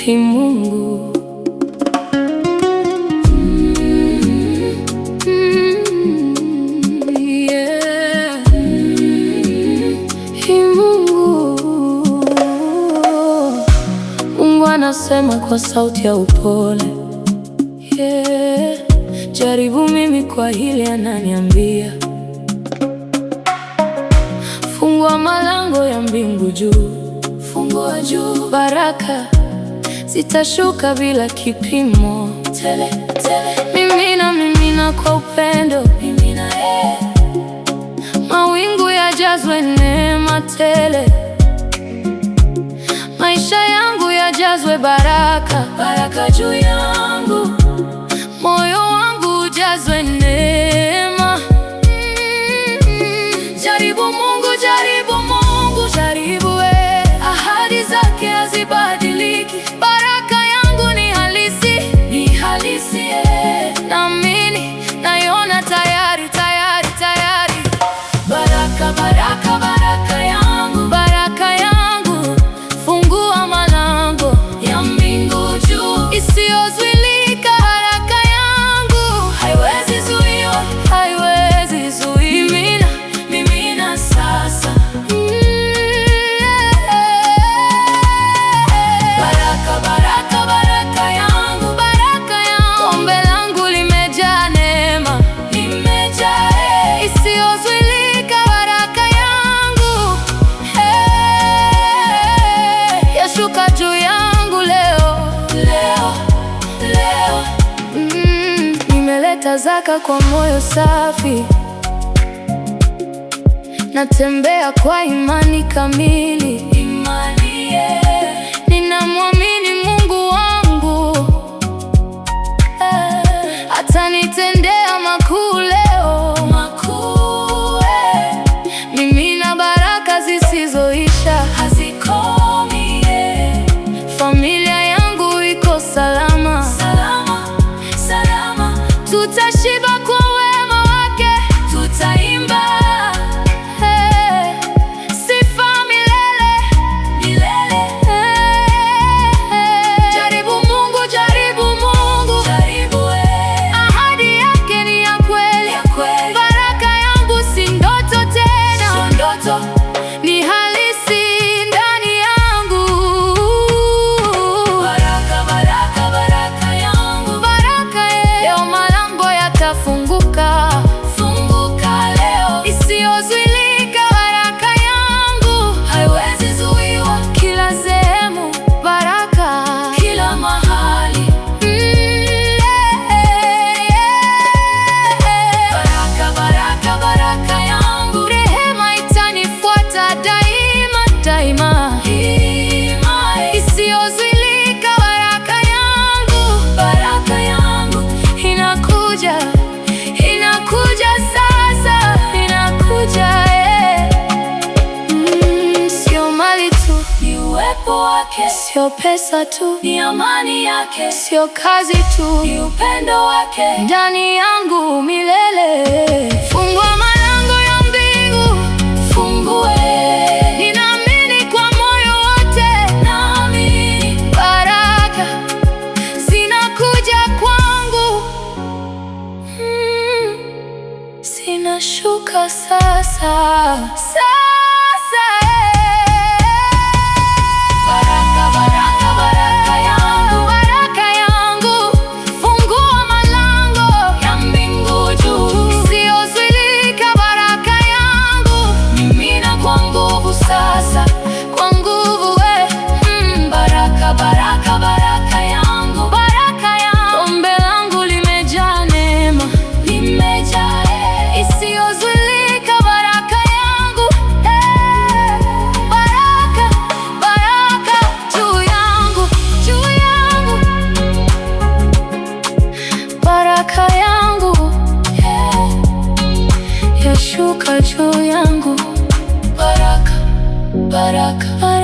Hey Mungu, yeah. Hey Mungu, Mungu anasema kwa sauti ya upole, yeah. Jaribu mimi kwa hili, ananiambia fungua malango ya mbingu juu, fungua juu, baraka zitashuka bila kipimo. Tele, tele. Mimina, mimina kwa upendo, mimina, mawingu yajazwe neema tele, maisha yangu yajazwe baraka, baraka juu yangu, moyo wangu ujazwe neema. Jaribu Mungu, jaribu Mungu, jaribu ahadi zake hazibadiliki. Baraka yangu ni halisi, ni halisi, naamini, naiona tayari, tayari, tayari. Baraka, baraka, baraka yangu, baraka yangu, fungua malango ya mbingu juu isiyozuilika. Baraka yangu haiwezi zuiwa, haiwezi zuiwa. Mimina, mimina sasa. Baraka, baraka, baraka yangu, baraka yangu, ombi langu limejaa neema, limejaa isiyozuilika. Baraka yangu yashuka juu yangu leo, leo, leo. Nimeleta zaka kwa moyo safi, natembea kwa imani kamili, imani, ninamwamini Mungu wangu, atanitendea makuu leo, makuu. Mimina baraka zisizoisha, hazikomi, familia yangu iko salama, salama, salama. Tutashiba kwa wema wake, tutaimba sifa milele, milele. Jaribu Mungu, jaribu Mungu, jaribu ahadi yake ni ya kweli, ya kweli. Baraka yangu si ndoto tena, si ndoto, ni halisi ndani yangu. Baraka, baraka, baraka yangu, baraka leo, malango yatafunguka, funguka leo, isiyozuilika. Baraka yangu haiwezi zuiwa, kila sehemu baraka, kila mahali. Baraka, baraka, baraka yangu, rehema itanifuata daima, daima, isiyozuilika. Baraka yangu, baraka yangu inakuja, inakuja sasa, inakuja, sio mali tu, ni uwepo wake, sio pesa tu, ni amani yake, sio kazi tu, ni upendo wake ndani yangu milele. Fungua malango ya mbingu, fungue, ninaamini kwa moyo wote, naamini baraka zinakuja kwangu, zinashuka sasa, sasa. Baraka, baraka, baraka yangu, baraka yangu, fungua malango ya mbingu juu isiyozuilika. Baraka yangu mimina kwa nguvu sasa, kwa nguvu, baraka, baraka, baraka yangu, baraka yangu, ombi langu limejaa neema, limejaa isiyozuilika. Baraka yangu, baraka, baraka juu yangu, juu yangu, baraka yangu yashuka juu yangu. Baraka, baraka, baraka.